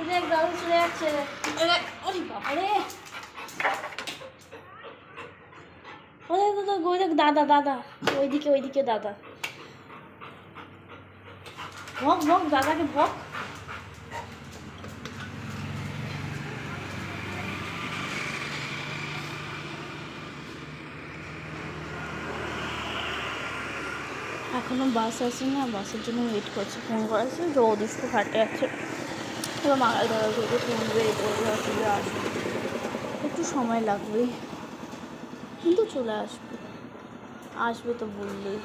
দেখ দাদা চলে যাচ্ছে। ওরে বাবা রে, ওই দেখ দাদা দাদা, ওইদিকে দাদা, ভক ভক দাদাকে ভক। এখনো বাস আসেনি না, বাসের জন্য ওয়েট করছি। ফোন করেছে, রোদ একটু হাঁটে আছে, এবার মাগাল ধরা থেকে শুনবে অসুবিধা আসবে, একটু সময় লাগবে কিন্তু চলে আসবে তো বললেই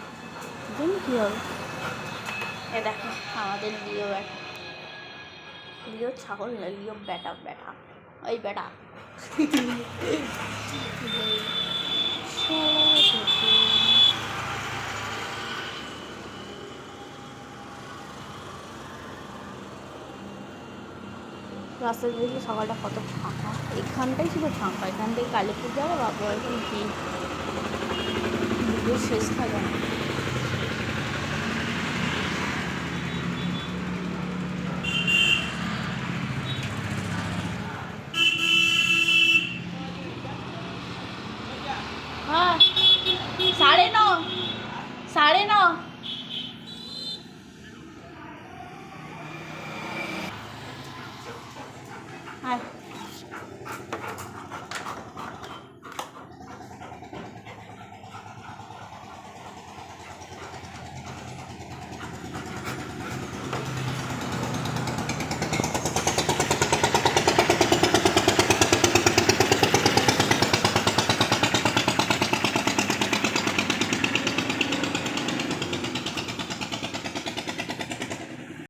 জানি কী হবে। এ দেখো আমাদের লিও ছাগল না, লিও বেটা ওই বেটা। রাস্তায় দেখলে সকালটা কত ফাঁকা, এখানটাই ছিল ফাঁকা, এখান থেকে কালীপুর যাবো বাবা একটু ভিড়, শেষ থাকে না।